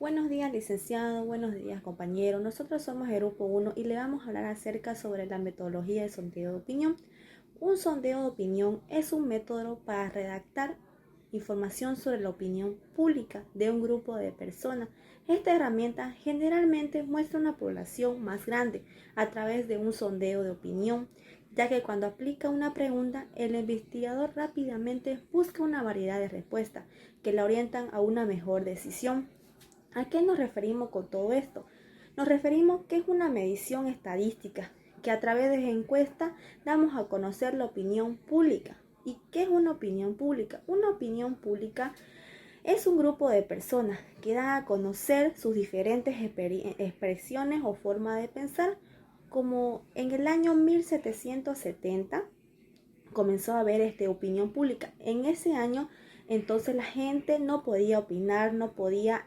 Buenos días, licenciado. Buenos días, compañero. Nosotros somos el grupo 1 y le vamos a hablar acerca sobre la metodología de sondeo de opinión. Un sondeo de opinión es un método para redactar información sobre la opinión pública de un grupo de personas. Esta herramienta generalmente muestra una población más grande a través de un sondeo de opinión, ya que cuando aplica una pregunta, el investigador rápidamente busca una variedad de respuestas que la orientan a una mejor decisión. ¿A qué nos referimos con todo esto? Nos referimos que es una medición estadística, que a través de encuestas damos a conocer la opinión pública. ¿Y qué es una opinión pública? Una opinión pública es un grupo de personas que dan a conocer sus diferentes expresiones o formas de pensar, como en el año 1770 comenzó a haber opinión pública. En ese año, entonces la gente no podía opinar, no podía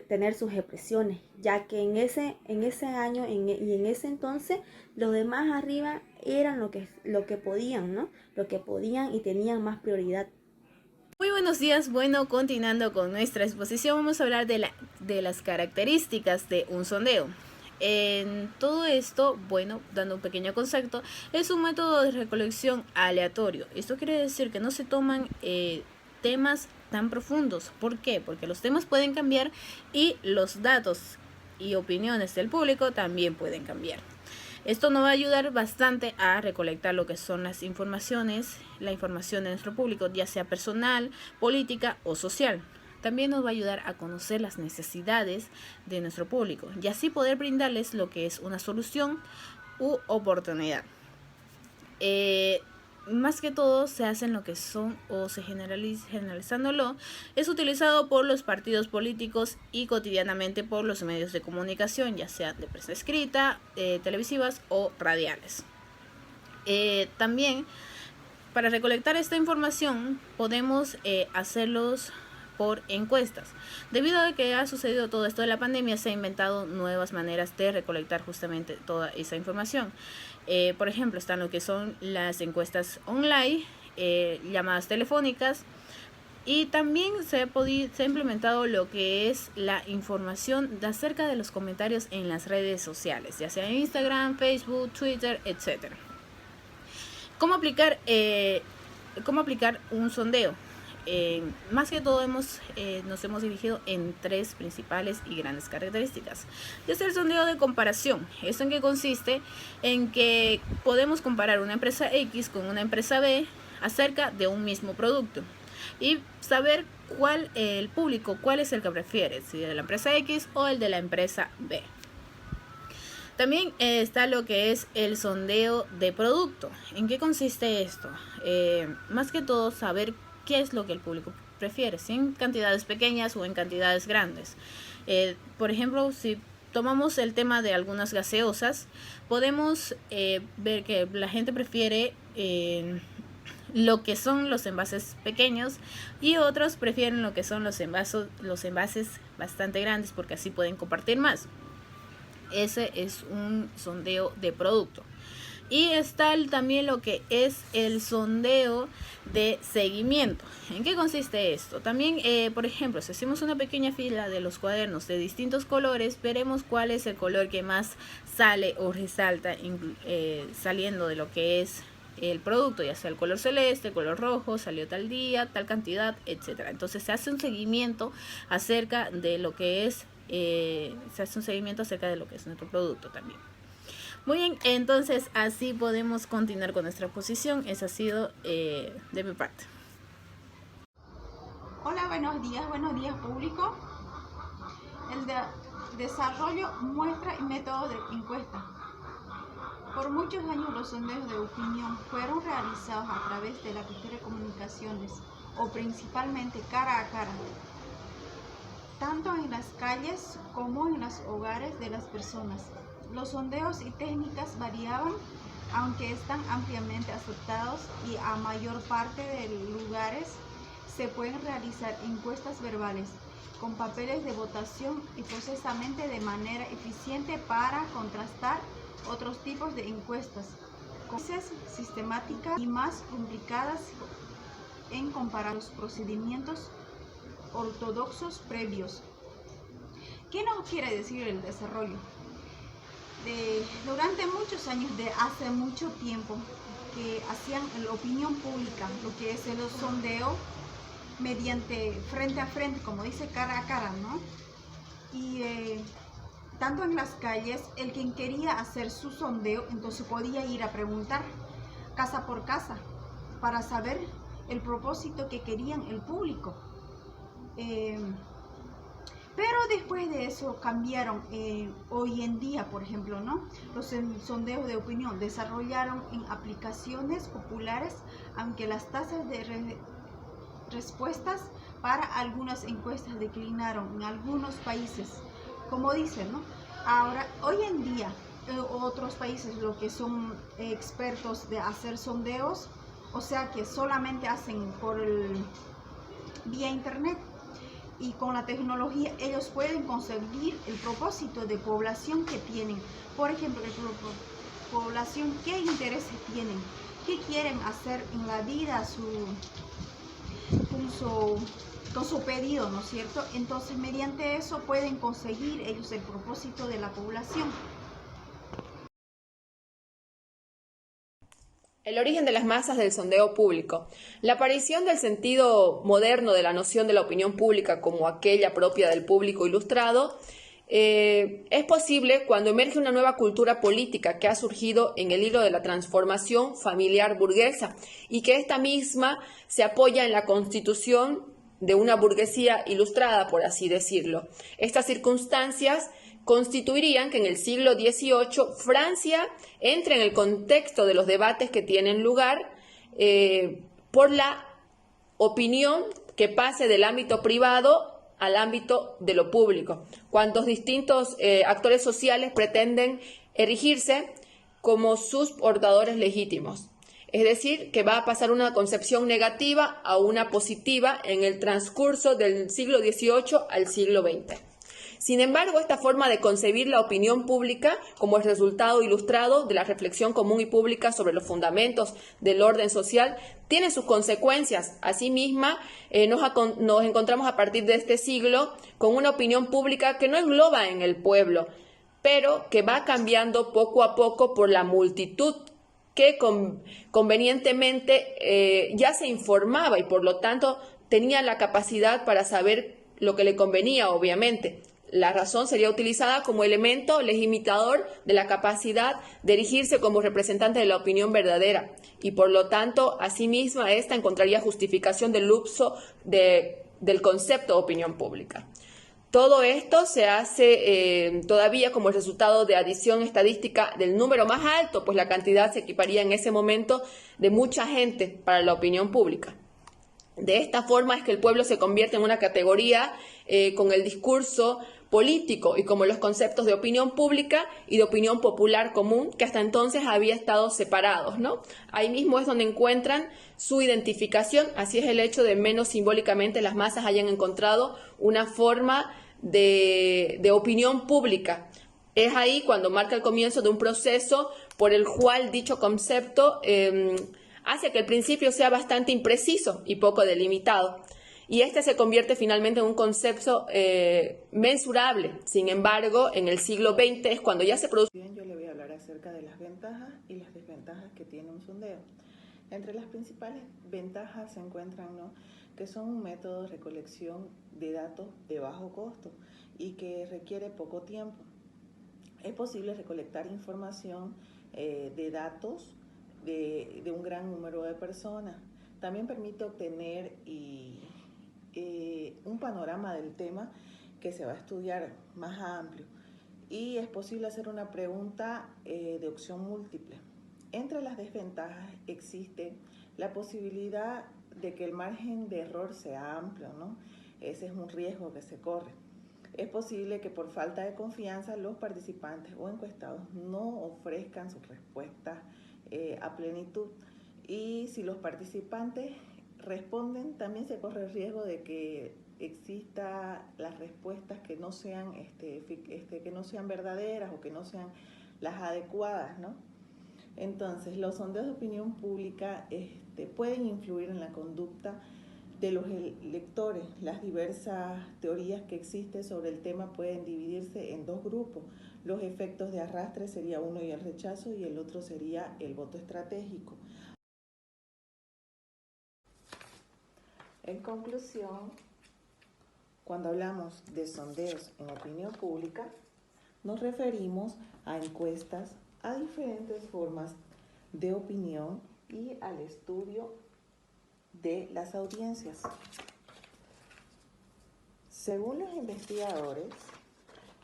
tener sus expresiones, ya que en ese año y en ese entonces los demás arriba eran lo que podían, ¿no? Lo que podían y tenían más prioridad. Muy buenos días. Bueno, continuando con nuestra exposición, vamos a hablar de las características de un sondeo. En todo esto, bueno, dando un pequeño concepto, es un método de recolección aleatorio. Esto quiere decir que no se toman temas tan profundos. ¿Por qué? Porque los temas pueden cambiar y los datos y opiniones del público también pueden cambiar. Esto nos va a ayudar bastante a recolectar lo que son las informaciones, la información de nuestro público, ya sea personal, política o social. También nos va a ayudar a conocer las necesidades de nuestro público y así poder brindarles lo que es una solución u oportunidad. Más que todo se hacen lo que son o se generalizándolo, es utilizado por los partidos políticos y cotidianamente por los medios de comunicación, ya sea de prensa escrita, televisivas o radiales. También para recolectar esta información podemos hacerlos por encuestas. Debido a que ha sucedido todo esto de la pandemia, se han inventado nuevas maneras de recolectar justamente toda esa información. Por ejemplo, están lo que son las encuestas online, llamadas telefónicas, y también se ha implementado lo que es la información acerca de los comentarios en las redes sociales, ya sea en Instagram, Facebook, Twitter, etc. ¿Cómo aplicar un sondeo? Más que todo nos hemos dirigido en tres principales y grandes características. Es el sondeo de comparación. ¿Esto en qué consiste? En que podemos comparar una empresa X con una empresa B acerca de un mismo producto y saber cuál el público, cuál es el que prefiere, si de la empresa X o el de la empresa B. También está lo que es el sondeo de producto. ¿En qué consiste esto? Más que todo saber qué es lo que el público prefiere, si en cantidades pequeñas o en cantidades grandes. Por ejemplo, si tomamos el tema de algunas gaseosas, podemos ver que la gente prefiere lo que son los envases pequeños y otros prefieren lo que son los envases bastante grandes, porque así pueden compartir más. Ese es un sondeo de producto. Y está también lo que es el sondeo de seguimiento. ¿En qué consiste esto? También, por ejemplo, si hacemos una pequeña fila de los cuadernos de distintos colores, veremos cuál es el color que más sale o resalta saliendo de lo que es el producto, ya sea el color celeste, el color rojo, salió tal día, tal cantidad, etcétera. Entonces se hace un seguimiento acerca de lo que es nuestro producto también. Muy bien, entonces así podemos continuar con nuestra exposición. Esa ha sido de mi parte. Hola, buenos días público. El desarrollo, muestra y método de encuesta. Por muchos años los sondeos de opinión fueron realizados a través de las telecomunicaciones o principalmente cara a cara, tanto en las calles como en los hogares de las personas. Los sondeos y técnicas variaban, aunque están ampliamente aceptados y a mayor parte de lugares se pueden realizar encuestas verbales con papeles de votación y procesamiento de manera eficiente para contrastar otros tipos de encuestas, con sistemáticas y más complicadas en comparar los procedimientos ortodoxos previos. ¿Qué nos quiere decir el desarrollo? Durante muchos años, de hace mucho tiempo, que hacían la opinión pública, lo que es el sondeo, mediante frente a frente, como dice, cara a cara, ¿no? Y tanto en las calles, el quien quería hacer su sondeo, entonces podía ir a preguntar casa por casa para saber el propósito que querían el público. Pero después de eso cambiaron. Hoy en día, por ejemplo, ¿no? Los sondeos de opinión desarrollaron en aplicaciones populares, aunque las tasas de respuestas para algunas encuestas declinaron en algunos países, como dicen, ¿no? Ahora, hoy en día, otros países, lo que son expertos de hacer sondeos, o sea que solamente hacen vía internet, y con la tecnología ellos pueden conseguir el propósito de población que tienen. Por ejemplo, población, qué intereses tienen, qué quieren hacer en la vida, con su pedido, ¿no es cierto? Entonces, mediante eso pueden conseguir ellos el propósito de la población. El origen de las masas del sondeo público. La aparición del sentido moderno de la noción de la opinión pública como aquella propia del público ilustrado es posible cuando emerge una nueva cultura política que ha surgido en el hilo de la transformación familiar burguesa y que esta misma se apoya en la constitución de una burguesía ilustrada, por así decirlo. Estas circunstancias constituirían que en el siglo XVIII Francia entre en el contexto de los debates que tienen lugar por la opinión que pase del ámbito privado al ámbito de lo público, cuando distintos actores sociales pretenden erigirse como sus portadores legítimos. Es decir, que va a pasar una concepción negativa a una positiva en el transcurso del siglo XVIII al siglo XX. Sin embargo, esta forma de concebir la opinión pública como el resultado ilustrado de la reflexión común y pública sobre los fundamentos del orden social tiene sus consecuencias. Asimismo, nos encontramos a partir de este siglo con una opinión pública que no engloba en el pueblo, pero que va cambiando poco a poco por la multitud que convenientemente ya se informaba y por lo tanto tenía la capacidad para saber lo que le convenía, obviamente. La razón sería utilizada como elemento legitimador de la capacidad de erigirse como representante de la opinión verdadera y por lo tanto, asimismo, esta encontraría justificación del uso del concepto de opinión pública. Todo esto se hace todavía como el resultado de adición estadística del número más alto, pues la cantidad se equiparía en ese momento de mucha gente para la opinión pública. De esta forma es que el pueblo se convierte en una categoría con el discurso político y como los conceptos de opinión pública y de opinión popular común que hasta entonces había estado separados, ¿no? Ahí mismo es donde encuentran su identificación, así es el hecho de menos simbólicamente las masas hayan encontrado una forma de opinión pública. Es ahí cuando marca el comienzo de un proceso por el cual dicho concepto hace que el principio sea bastante impreciso y poco delimitado. Y este se convierte finalmente en un concepto mensurable. Sin embargo, en el siglo XX es cuando ya se produce... Bien, yo le voy a hablar acerca de las ventajas y las desventajas que tiene un sondeo. Entre las principales ventajas se encuentran, ¿no?, que son un método de recolección de datos de bajo costo y que requiere poco tiempo. Es posible recolectar información de datos de un gran número de personas. También permite obtener un panorama del tema que se va a estudiar más amplio y es posible hacer una pregunta de opción múltiple. Entre las desventajas existe la posibilidad de que el margen de error sea amplio, ¿no? Ese es un riesgo que se corre. Es posible que por falta de confianza los participantes o encuestados no ofrezcan sus respuestas a plenitud. Y si los participantes responden, también se corre el riesgo de que exista las respuestas que no sean, que no sean verdaderas o que no sean las adecuadas, ¿no? Entonces, los sondeos de opinión pública pueden influir en la conducta de los electores. Las diversas teorías que existen sobre el tema pueden dividirse en dos grupos. Los efectos de arrastre sería uno y el rechazo, y el otro sería el voto estratégico. En conclusión, cuando hablamos de sondeos en opinión pública, nos referimos a encuestas, a diferentes formas de opinión y al estudio de las audiencias. Según los investigadores,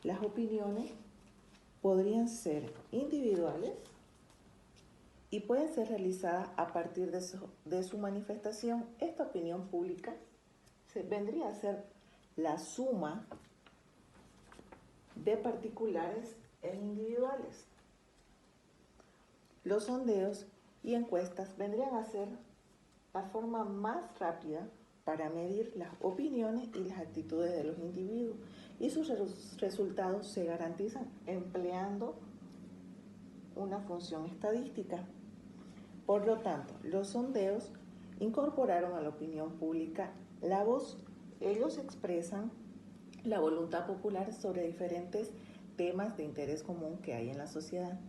las opiniones podrían ser individuales y pueden ser realizadas a partir de su manifestación. Esta opinión pública vendría a ser la suma de particulares e individuales. Los sondeos y encuestas vendrían a ser la forma más rápida para medir las opiniones y las actitudes de los individuos, y sus resultados se garantizan empleando una función estadística. Por lo tanto, los sondeos incorporaron a la opinión pública la voz. Ellos expresan la voluntad popular sobre diferentes temas de interés común que hay en la sociedad.